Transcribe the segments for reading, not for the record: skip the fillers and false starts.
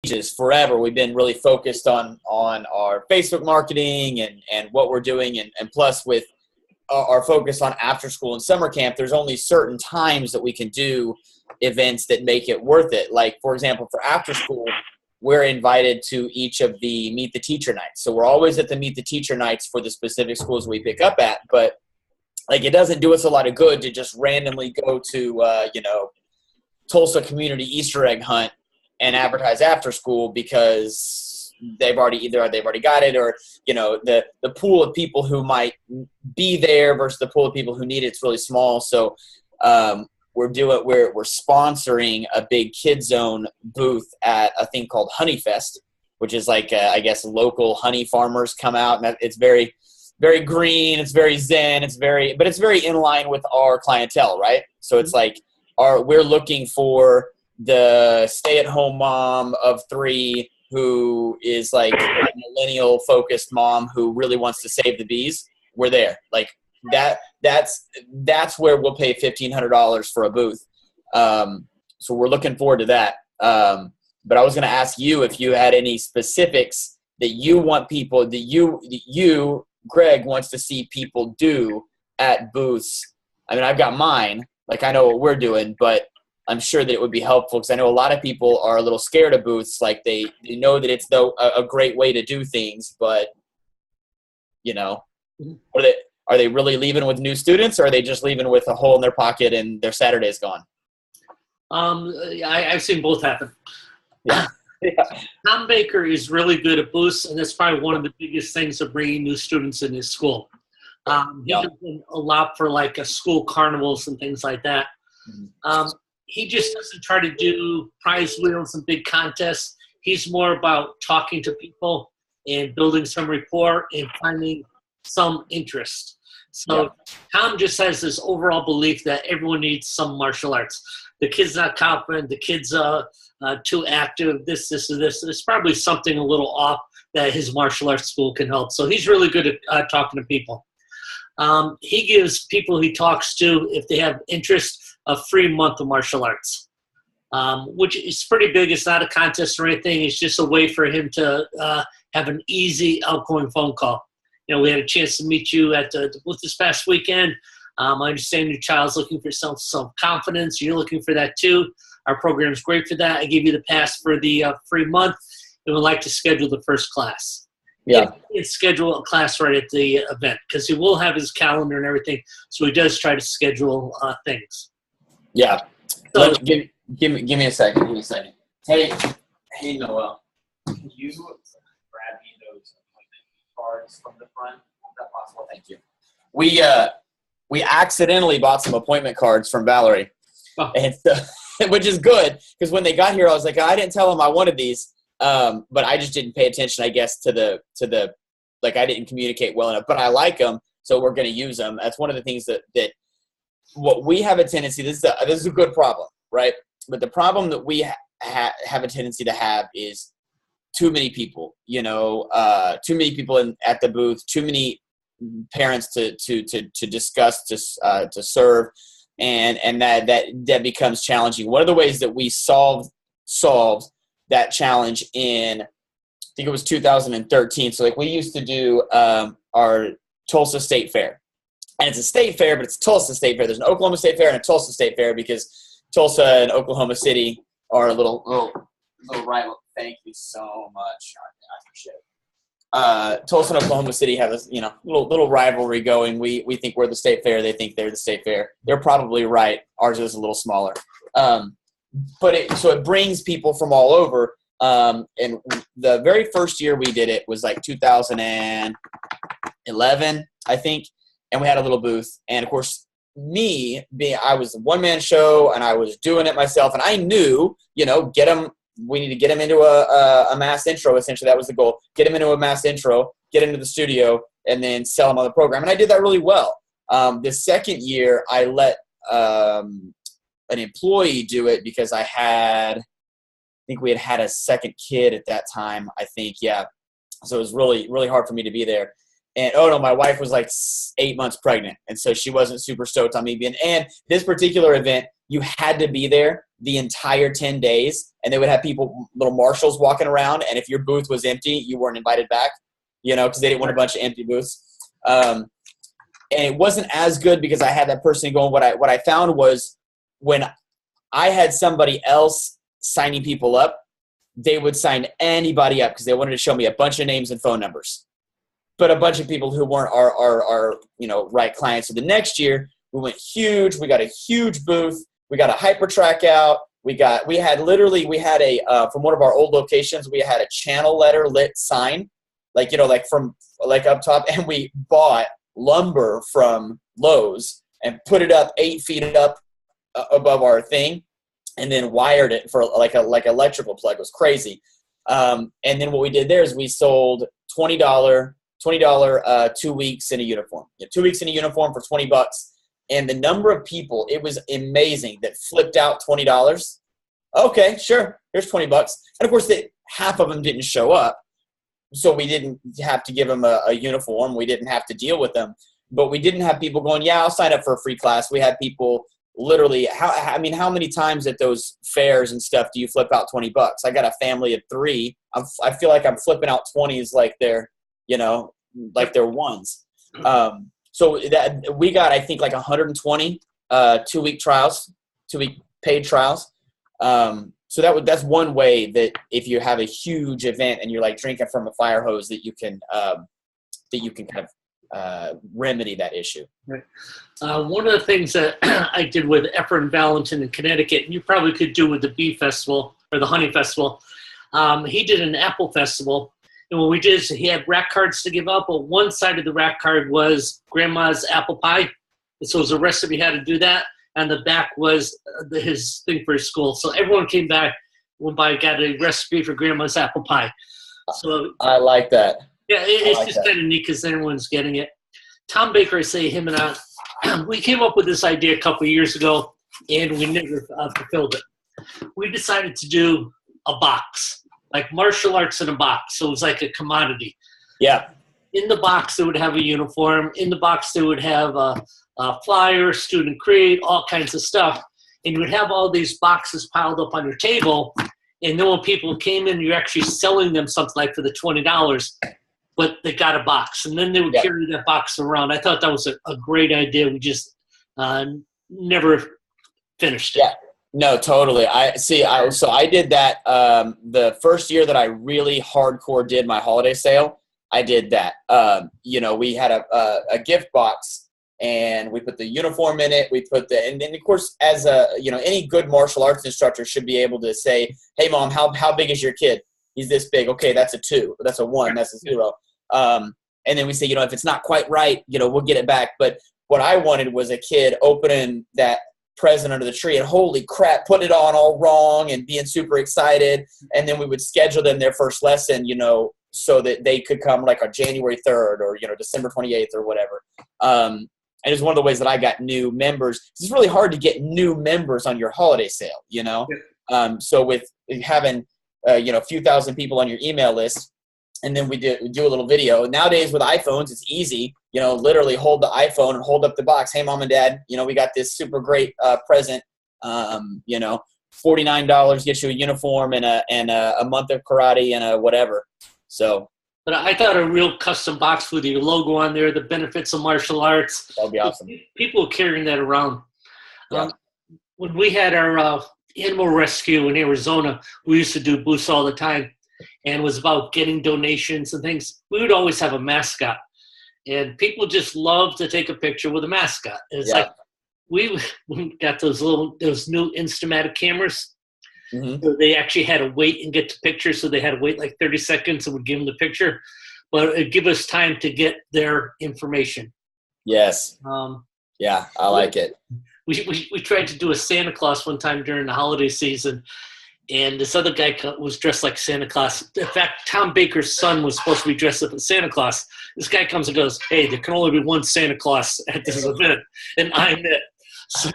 ages forever. We've been really focused on our Facebook marketing and what we're doing, and plus with our focus on after school and summer camp, there's only certain times that we can do events that make it worth it. Like, for example, for after school, we're invited to each of the Meet the Teacher nights. So we're always at the Meet the Teacher nights for the specific schools we pick up at. But like, it doesn't do us a lot of good to just randomly go to, Tulsa Community Easter egg hunt and advertise after school, because they've already got it, or, the pool of people who might be there versus the pool of people who need it's really small. So, we're sponsoring a big Kid Zone booth at a thing called Honey Fest, which is like, I guess, local honey farmers come out, and it's very, very green. It's very zen. But it's very in line with our clientele, right? So it's like, we're looking for the stay-at-home mom of 3 who is like a millennial-focused mom who really wants to save the bees. We're there. Like that's where we'll pay $1,500 for a booth. So we're looking forward to that. But I was going to ask you if you had any specifics that you want people, that you, Greg, wants to see people do at booths. I mean, I've got mine. Like, I know what we're doing, but I'm sure that it would be helpful, because I know a lot of people are a little scared of booths. Like, they know that it's a great way to do things, but, are they really leaving with new students, or are they just leaving with a hole in their pocket and their Saturday's gone? I've seen both happen. Yeah. Tom Baker is really good at booths, and that's probably one of the biggest things of bringing new students in his school. He does a lot for like school carnivals and things like that. Mm-hmm. He just doesn't try to do prize wheels and big contests. He's more about talking to people and building some rapport and finding some interest. So Tom just has this overall belief that everyone needs some martial arts. The kid's not confident. The kid's too active. This. There's probably something a little off that his martial arts school can help. So he's really good at talking to people. He gives people he talks to, if they have interest, a free month of martial arts, which is pretty big. It's not a contest or anything. It's just a way for him to have an easy outgoing phone call. We had a chance to meet you at the booth this past weekend. I understand your child's looking for self-confidence. You're looking for that too. Our program's great for that. I gave you the pass for the free month, and would like to schedule the first class. Yeah, and schedule a class right at the event, because he will have his calendar and everything. So he does try to schedule things. Yeah. So, give me a second. Give me a second. Hey, Noel. Can you grab me those appointment cards from the front? Is that possible? Thank you. We accidentally bought some appointment cards from Valerie, and so, which is good, because when they got here, I was like, I didn't tell them I wanted these. But I just didn't pay attention, I guess, to the like, I didn't communicate well enough, but I like them, so we're going to use them. That's one of the things that what we have a tendency, this is a good problem, right? But the problem that we have a tendency to have is too many people, too many people at the booth, too many parents to discuss, to serve. And that becomes challenging. One of the ways that we solved that challenge in, I think it was 2013. So like, we used to do our Tulsa State Fair, and it's a state fair, but it's Tulsa State Fair. There's an Oklahoma State Fair and a Tulsa State Fair, because Tulsa and Oklahoma City are a little rival. Thank you so much. I appreciate it. Tulsa and Oklahoma City have this, little rivalry going. We think we're the state fair. They think they're the state fair. They're probably right. Ours is a little smaller. But it brings people from all over. And the very first year we did it was like 2011, I think. And we had a little booth. And of course, I was a one-man show, and I was doing it myself. And I knew, we need to get them into a mass intro. Essentially, that was the goal. Get them into a mass intro, get into the studio, and then sell them on the program. And I did that really well. The second year, I let an employee do it, because I think we had a second kid at that time, I think. Yeah. So it was really, really hard for me to be there. And, my wife was like 8 months pregnant. And so she wasn't super stoked on me being, and this particular event, you had to be there the entire 10 days, and they would have people, little marshals walking around, and if your booth was empty, you weren't invited back, because they didn't want a bunch of empty booths. And it wasn't as good because I had that person going. What I found was when I had somebody else signing people up, they would sign anybody up because they wanted to show me a bunch of names and phone numbers. But a bunch of people who weren't our right clients. So the next year we went huge. We got a huge booth. We got a HyperTrack out. We had a from one of our old locations, we had a channel letter lit sign, like up top, and we bought lumber from Lowe's and put it up 8 feet up above our thing, and then wired it for like electrical plug. It was crazy. And then what we did there is we sold $20 2 weeks in a uniform. 2 weeks in a uniform for $20. And the number of people, it was amazing, that flipped out $20. Okay, sure, here's $20. And of course, half of them didn't show up. So we didn't have to give them a uniform. We didn't have to deal with them. But we didn't have people going, yeah, I'll sign up for a free class. We had people literally, how many times at those fairs and stuff do you flip out $20? I got a family of 3. I feel like I'm flipping out 20s like they're ones. So that we got, I think, like 120 2-week trials, 2-week paid trials. So that's one way that if you have a huge event and you're like drinking from a fire hose, that you can kind of remedy that issue. Right. One of the things that I did with Efren Valentin in Connecticut, and you probably could do with the Bee Festival or the Honey Festival, he did an apple festival. And what we did is he had rack cards to give out, but one side of the rack card was Grandma's apple pie. And so it was a recipe how to do that. And the back was his thing for his school. So everyone came back, went by, got a recipe for Grandma's apple pie. So I like that. Yeah, it's just kind of neat because everyone's getting it. Tom Baker, I say him and I, we came up with this idea a couple of years ago, and we never fulfilled it. We decided to do a box, like martial arts in a box. So it was like a commodity. Yeah. In the box, they would have a uniform. In the box, they would have a flyer, student create, all kinds of stuff. And you would have all these boxes piled up on your table. And then when people came in, you're actually selling them something like for the $20, but they got a box. And then they would carry that box around. I thought that was a great idea. We just never finished it. Yeah. No, totally. So I did that the first year that I really hardcore did my holiday sale. I did that. We had a gift box, and we put the uniform in it. We put and then of course, as any good martial arts instructor should be able to say, "Hey, Mom, how big is your kid? He's this big. Okay, that's a 2. That's a 1. That's a 0." And then we say, if it's not quite right, we'll get it back. But what I wanted was a kid opening that present under the tree and holy crap, putting it on all wrong and being super excited. And then we would schedule them their first lesson, so that they could come like on January 3rd or, December 28th or whatever. And it's one of the ways that I got new members. It's really hard to get new members on your holiday sale, So with having, a few thousand people on your email list, and then we do a little video. Nowadays with iPhones, it's easy, literally hold the iPhone and hold up the box. Hey, Mom and Dad, we got this super great present. $49 gets you a uniform and a month of karate and a whatever. So. But I thought a real custom box with your logo on there, the benefits of martial arts. That would be awesome. People are carrying that around. Yeah. When we had our animal rescue in Arizona, we used to do booths all the time. And it was about getting donations and things. We would always have a mascot. And people just love to take a picture with a mascot. And it's like we got those new Instamatic cameras. Mm-hmm. So they actually had to wait and get the picture. So they had to wait like 30 seconds and would give them the picture. But it'd give us time to get their information. Yes. Yeah, I like it. We tried to do a Santa Claus one time during the holiday season. And this other guy was dressed like Santa Claus. In fact, Tom Baker's son was supposed to be dressed up as Santa Claus. This guy comes and goes, "Hey, there can only be one Santa Claus at this event, and I'm it." So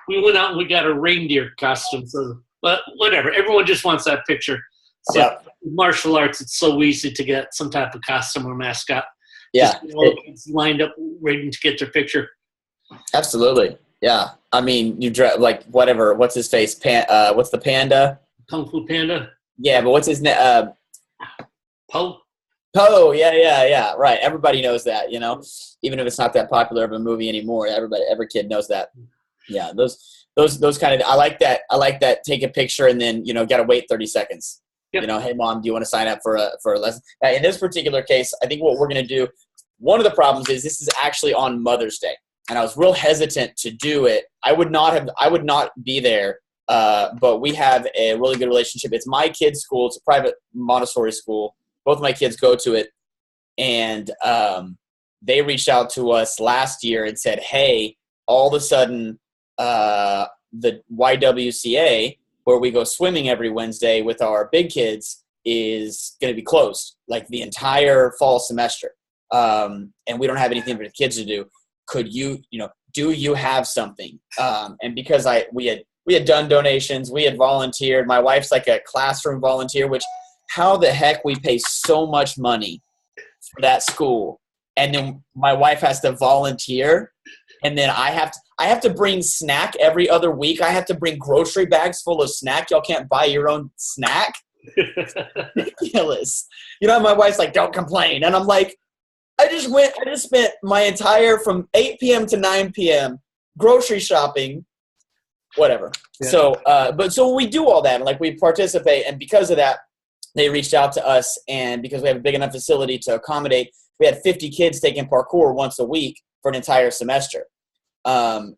we went out and we got a reindeer costume. So, but whatever, everyone just wants that picture. So martial arts, it's so easy to get some type of costume or mascot. Yeah, just all the kids lined up waiting to get their picture. Absolutely. Yeah. I mean, you like whatever. What's his face? What's the panda? Kung Fu Panda. Yeah, but what's his name? Poe. Poe. Yeah. Right. Everybody knows that. Even if it's not that popular of a movie anymore, every kid knows that. Yeah. Those kind of. I like that. Take a picture and then got to wait 30 seconds. Yep. Hey mom, do you want to sign up for a lesson? In this particular case, I think what we're going to do. One of the problems is this is actually on Mother's Day, and I was real hesitant to do it. I would not be there, but we have a really good relationship. It's my kids' school. It's a private Montessori school. Both of my kids go to it, and they reached out to us last year and said, "Hey, all of a sudden, the YWCA, where we go swimming every Wednesday with our big kids, is going to be closed, like the entire fall semester. And we don't have anything for the kids to do. Could you, do you have something?" And because we had done donations, we had volunteered. My wife's like a classroom volunteer, which how the heck we pay so much money for that school, and then my wife has to volunteer, and then I have to bring snack every other week. I have to bring grocery bags full of snack. Y'all can't buy your own snack. It's ridiculous. My wife's like, "Don't complain," and I'm like, I just spent my entire from 8 p.m. to 9 p.m. grocery shopping, whatever. Yeah. So we do all that, and we participate, and because of that, they reached out to us, and because we have a big enough facility to accommodate, we had 50 kids taking parkour once a week for an entire semester.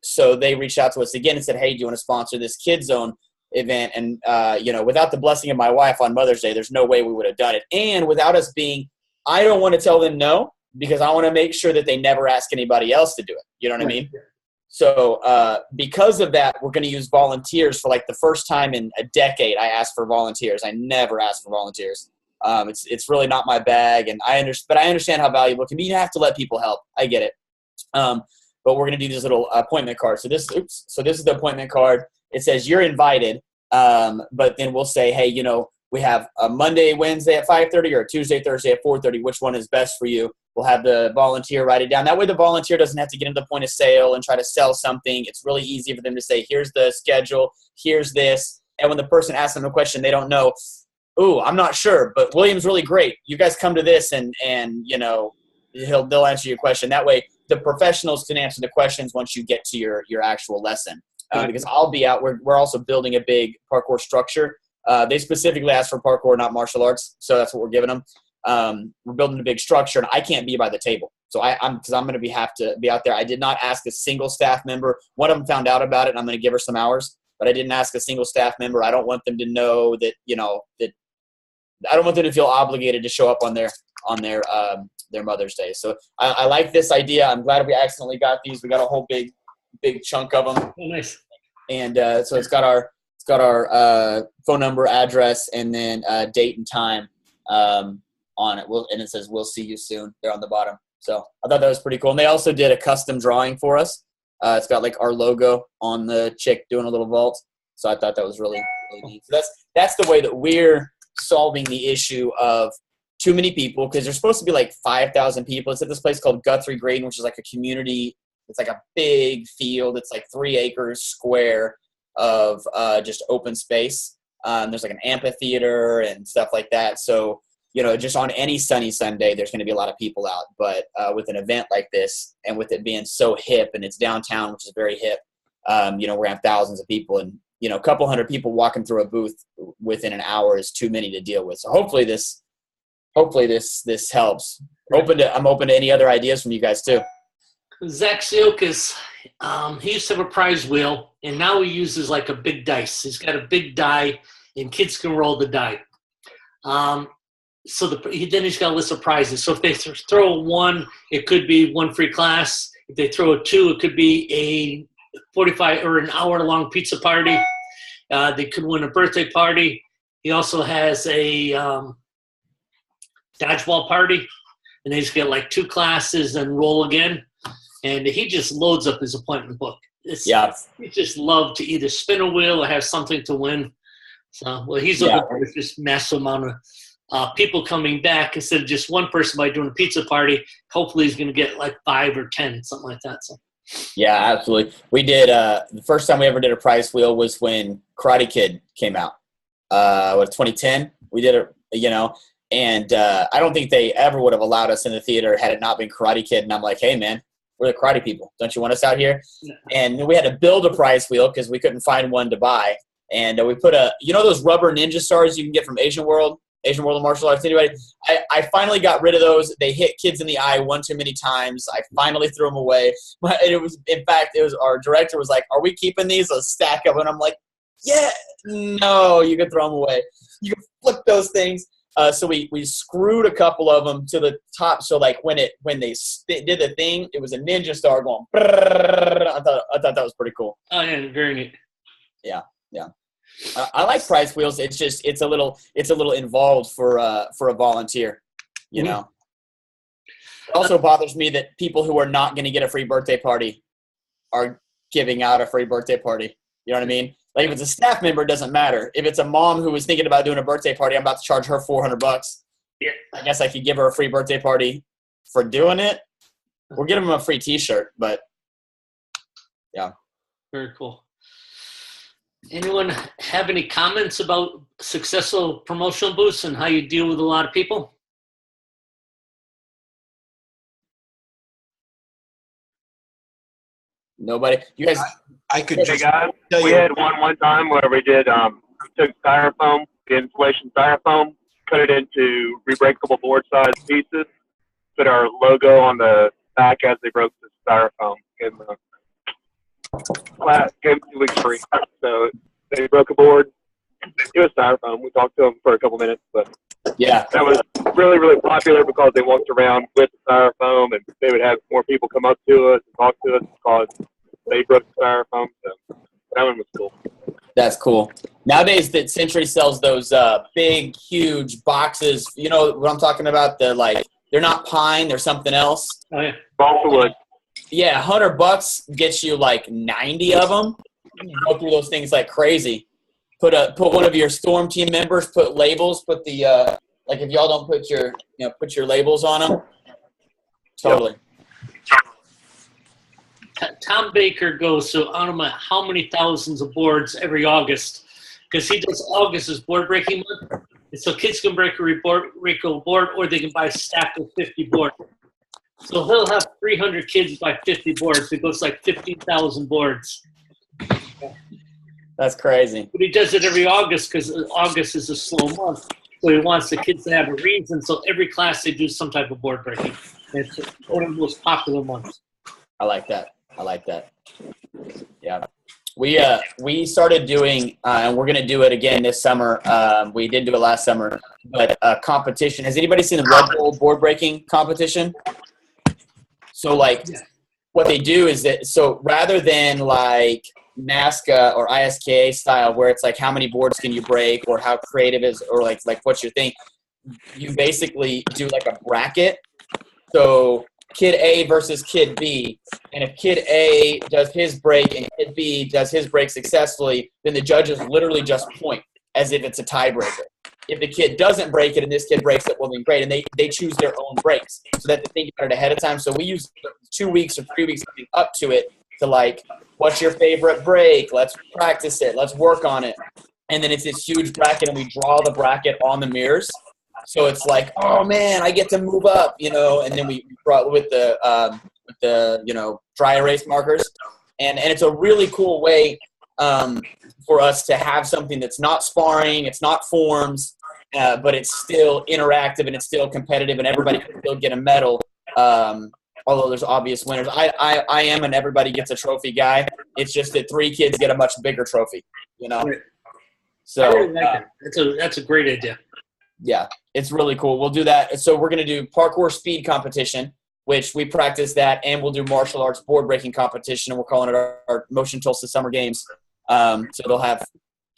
So they reached out to us again and said, "Hey, do you want to sponsor this Kid Zone event?" And without the blessing of my wife on Mother's Day, there's no way we would have done it, and without us I don't want to tell them no, because I want to make sure that they never ask anybody else to do it. You know what I mean? So because of that, we're going to use volunteers for the first time in a decade. I asked for volunteers. I never asked for volunteers. It's really not my bag, and I understand how valuable it can be. You have to let people help. I get it. But we're going to do this little appointment card. So this is the appointment card. It says you're invited, but then we'll say, hey, we have a Monday, Wednesday at 5:30 or a Tuesday, Thursday at 4:30. Which one is best for you? We'll have the volunteer write it down. That way the volunteer doesn't have to get into the point of sale and try to sell something. It's really easy for them to say, here's the schedule, here's this. And when the person asks them a question they don't know, "Ooh, I'm not sure, but William's really great. You guys come to this and they'll answer your question." That way the professionals can answer the questions once you get to your actual lesson. Because I'll be out. We're also building a big parkour structure. They specifically asked for parkour, not martial arts. So that's what we're giving them. We're building a big structure, and I can't be by the table. So I'm going to have to be out there. I did not ask a single staff member. One of them found out about it, and I'm going to give her some hours. But I didn't ask a single staff member. I don't want them to know that, that I don't want them to feel obligated to show up on their Mother's Day. So I like this idea. I'm glad we accidentally got these. We got a whole big chunk of them. Oh, nice. And so it's got our phone number, address, and then date and time on it. And it says, "We'll see you soon." There on the bottom. So I thought that was pretty cool. And they also did a custom drawing for us. It's got our logo on the chick doing a little vault. So I thought that was really, really neat. So that's the way that we're solving the issue of too many people, because there's supposed to be 5,000 people. It's at this place called Guthrie Graydon, which is a community. It's a big field. It's 3 acres square of just open space. There's an amphitheater and stuff like that. So, just on any sunny Sunday, there's going to be a lot of people out. But with an event like this, and with it being so hip, and it's downtown, which is very hip, we're going to have thousands of people. And, a couple hundred people walking through a booth within an hour is too many to deal with. So hopefully this helps. I'm open to any other ideas from you guys too. Zach Siokas, he used to have a prize wheel, and now he uses a big dice. He's got a big die, and kids can roll the die. So then he's got a list of prizes. So if they throw a 1, it could be 1 free class. If they throw a 2, it could be a 45 or an hour-long pizza party. They could win a birthday party. He also has a dodgeball party, and they just get 2 classes and roll again. And he just loads up his appointment book. He just love to either spin a wheel or have something to win. So, he's looking for this massive amount of people coming back instead of just one person by doing a pizza party. Hopefully he's going to get 5 or 10, something like that. So Yeah, absolutely. We did the first time we ever did a prize wheel was when Karate Kid came out. What 2010? We did it, and I don't think they ever would have allowed us in the theater had it not been Karate Kid. And I'm like, hey man, we're the karate people. Don't you want us out here? And we had to build a prize wheel because we couldn't find one to buy. And we put those rubber ninja stars you can get from Asian World of Martial Arts. Anyway, I finally got rid of those. They hit kids in the eye one too many times. I finally threw them away. But our director was like, "Are we keeping these?" A stack of them. And I'm like, "Yeah, no, you can throw them away. You can flip those things." So we screwed a couple of them to the top. So like when they did the thing, it was a ninja star going. I thought that was pretty cool. Oh yeah, very neat. Yeah. I like prize wheels. It's a little involved for a volunteer, know. It also bothers me that people who are not going to get a free birthday party are giving out a free birthday party. You know what I mean? Like if it's a staff member, it doesn't matter. If it's a mom who was thinking about doing a birthday party, I'm about to charge her $400. Yeah. I guess I could give her a free birthday party for doing it. We're giving them a free T-shirt, but yeah. Very cool. Anyone have any comments about successful promotional booths and how you deal with a lot of people? Nobody? You guys? I could Hey just guys, tell we you. had one time where we did took styrofoam, the insulation styrofoam, cut it into rebreakable board size pieces, put our logo on the back as they broke the styrofoam. Gave them 2 weeks free. So they broke a board. It was styrofoam. We talked to them for a couple minutes, but Yeah. that was really, really popular because they walked around with the styrofoam, and they would have more people come up to us and talk to us because they broke the styrofoam. So that one was cool. That's cool. Nowadays, that Century sells those big, huge boxes. You know what I'm talking about? They're not pine. They're something else. Oh yeah. Balsa wood. Yeah, $100 gets you like 90 of them. You go through those things like crazy. Put one of your storm team members. Put labels. Put the like if y'all don't put your labels on them. Totally. Tom Baker goes to I don't know how many thousands of boards every August because he does August as board breaking month. And so kids can break a board or they can buy a stack of 50 boards. So he'll have 300 kids buy 50 boards. It goes like 15,000 boards. That's crazy. But he does it every August because August is a slow month. So he wants the kids to have a reason. So every class they do some type of board breaking. It's one of the most popular months. I like that. Yeah. We started doing, and we're going to do it again this summer. We did do it last summer, but a competition. Has anybody seen the Red Bull board breaking competition? So what they do is that, so rather than like NASCA or ISKA style, where it's like how many boards can you break or how creative is, or like what's your thing, you basically do like a bracket. So Kid A versus Kid B, and if Kid A does his break and Kid B does his break successfully, then the judges literally just point as if it's a tiebreaker. If the kid doesn't break it and this kid breaks it, well then great, and they choose their own breaks so that they think about it ahead of time. So we use 2 weeks or 3 weeks leading up to it to like, what's your favorite break? Let's practice it. Let's work on it. And then it's this huge bracket, and we draw the bracket on the mirrors. So it's like, oh man, I get to move up, and then we brought with the dry erase markers, and it's a really cool way for us to have something that's not sparring, it's not forms, but it's still interactive and it's still competitive, and everybody can still get a medal. Although there's obvious winners, I am an everybody gets a trophy guy. It's just that 3 kids get a much bigger trophy, So I really like that. That's a great idea. Yeah, it's really cool. We'll do that. So we're going to do parkour speed competition, which we practice that, and we'll do martial arts board breaking competition, and we're calling it our Motion Tulsa Summer Games. So they'll have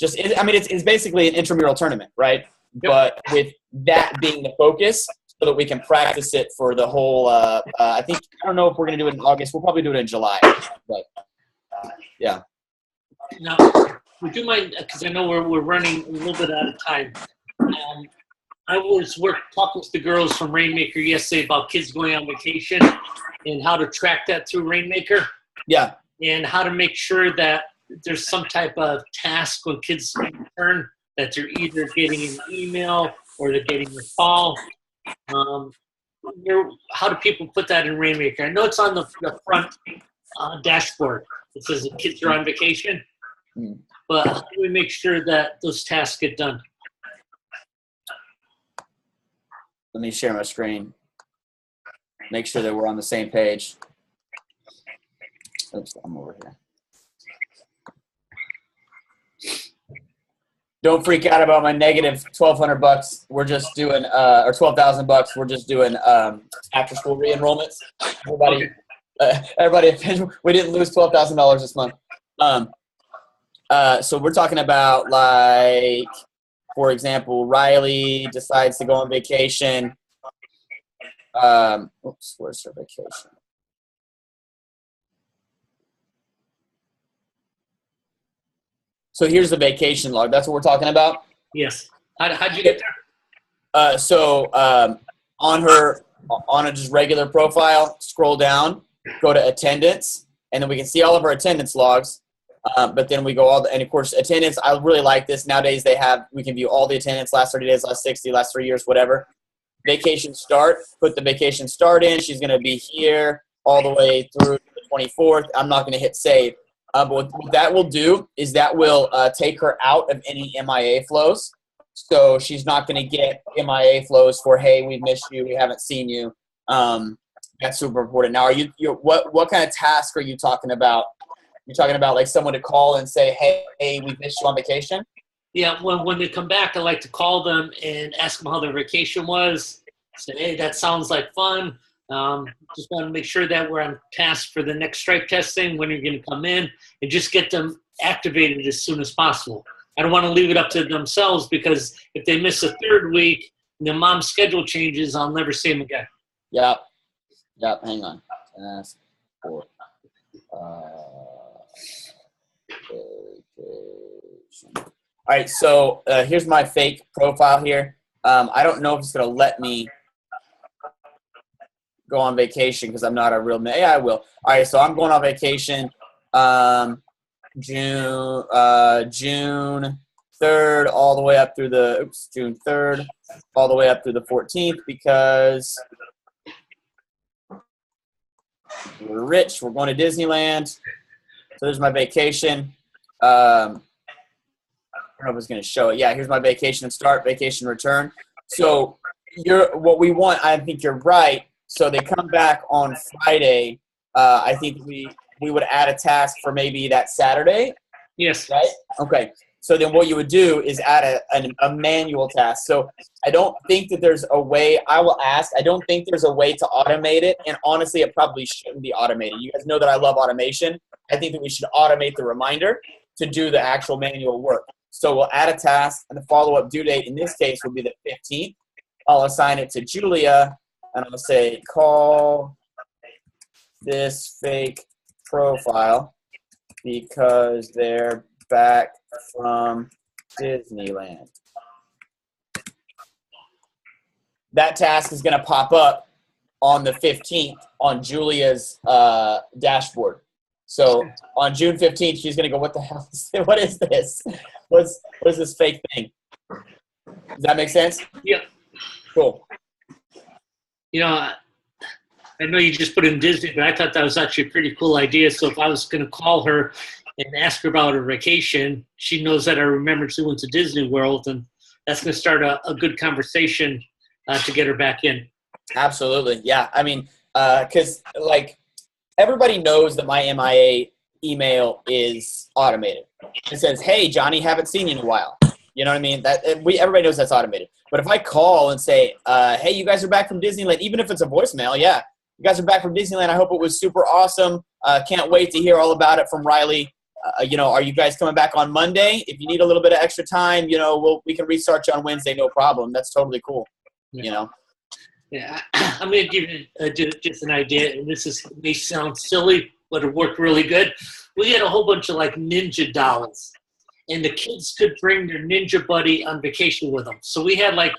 it's basically an intramural tournament, right? Yep. But with that being the focus, so that we can practice it for the whole. I don't know if we're going to do it in August. We'll probably do it in July, but yeah. Now, would you mind? Because I know we're running a little bit out of time. I was talking to the girls from Rainmaker yesterday about kids going on vacation and how to track that through Rainmaker. Yeah. and how to make sure that there's some type of task when kids return, that they're either getting an email or they're getting a call. How do people put that in Rainmaker? I know it's on the front dashboard. It says the kids are on vacation. But how do we make sure that those tasks get done? Let me share my screen. Make sure that we're on the same page. Oops, I'm over here. Don't freak out about my negative $1,200. We're just doing, or $12,000. We're just doing after school re-enrollments. Everybody, we didn't lose $12,000 this month. So we're talking about, like, for example, Riley decides to go on vacation. Oops, where's her vacation? So here's the vacation log. That's what we're talking about? Yes. How'd you get there? On a just regular profile, scroll down, go to attendance, and then we can see all of our attendance logs. But then we go and of course, attendance, I really like this. Nowadays we can view all the attendance, last 30 days, last 60, last 3 years, whatever. Vacation start, put the vacation start in. She's going to be here all the way through the 24th. I'm not going to hit save. But what that will do is that will take her out of any MIA flows. So she's not going to get MIA flows for, hey, we've missed you, we haven't seen you. That's super important. Now, what kind of task are you talking about? You're talking about like someone to call and say, hey, we missed you on vacation? Yeah, when they come back, I like to call them and ask them how their vacation was. Say, hey, that sounds like fun. Just want to make sure that we're on task for the next stripe testing, when you're going to come in, and just get them activated as soon as possible. I don't want to leave it up to themselves, because if they miss a third week and their mom's schedule changes, I'll never see them again. Yep. Hang on. Task for vacation. All right, so here's my fake profile here. I don't know if it's going to let me go on vacation because I'm not a real man. Yeah, I will. All right, so I'm going on vacation June 3rd all the way up through June 3rd all the way up through the 14th because we're rich. We're going to Disneyland. So there's my vacation. I don't know if it's going to show it. Yeah, here's my vacation and start, vacation return. So what we want, I think you're right. So they come back on Friday. I think we would add a task for maybe that Saturday. Yes. Right? Okay. So then what you would do is add a manual task. So I don't think that there's a way. I will ask. I don't think there's a way to automate it. And honestly, it probably shouldn't be automated. You guys know that I love automation. I think that we should automate the reminder to do the actual manual work. So we'll add a task, and the follow-up due date in this case will be the 15th. I'll assign it to Julia, and I'll say, call this fake profile because they're back from Disneyland. That task is going to pop up on the 15th on Julia's dashboard. So on June 15th, she's going to go, what the hell is this? What is this? What is this fake thing? Does that make sense? Yeah. Cool. You know, I know you just put in Disney, but I thought that was actually a pretty cool idea. So if I was going to call her and ask her about her vacation, she knows that I remembered she went to Disney World, and that's going to start a good conversation to get her back in. Absolutely. Yeah. I mean, because like everybody knows that my MIA email is automated. It says, hey, Johnny, haven't seen you in a while. You know what I mean? Everybody knows that's automated. But if I call and say, hey, you guys are back from Disneyland, even if it's a voicemail, yeah, you guys are back from Disneyland. I hope it was super awesome. Can't wait to hear all about it from Riley. Are you guys coming back on Monday? If you need a little bit of extra time, we can restart you on Wednesday, no problem. That's totally cool. Yeah. Yeah, I'm going to give you just an idea, and may sound silly, but it worked really good. We had a whole bunch of like ninja dolls, and the kids could bring their ninja buddy on vacation with them. So we had like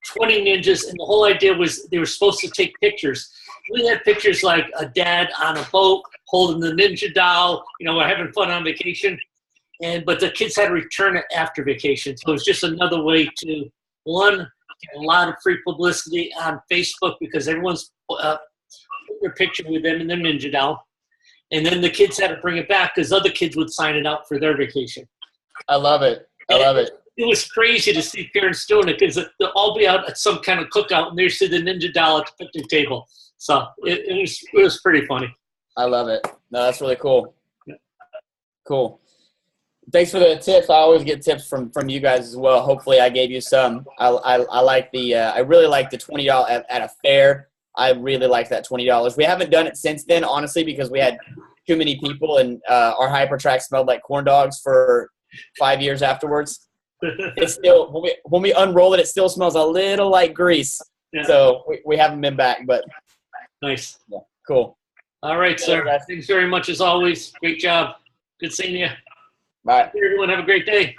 20 ninjas, and the whole idea was they were supposed to take pictures. We had pictures like a dad on a boat holding the Ninja doll. We're having fun on vacation. But the kids had to return it after vacation. So it was just another way to, one, get a lot of free publicity on Facebook because everyone's putting their picture with them and their Ninja doll. And then the kids had to bring it back because other kids would sign it out for their vacation. I love it. I love it. It was crazy to see parents doing it because they'll all be out at some kind of cookout and they see the Ninja doll at the picnic table. So it was pretty funny. I love it. No, that's really cool. Cool. Thanks for the tips. I always get tips from you guys as well. Hopefully I gave you some. I like I really like the $20 at a fair. I really like that $20. We haven't done it since then, honestly, because we had too many people and our hyper track smelled like corn dogs for 5 years afterwards. It's still, when we unroll it, it still smells a little like grease. Yeah. So we haven't been back, but nice. Yeah, cool. All right, sir. Thanks very much as always. Great job. Good seeing you. Bye. Everyone have a great day.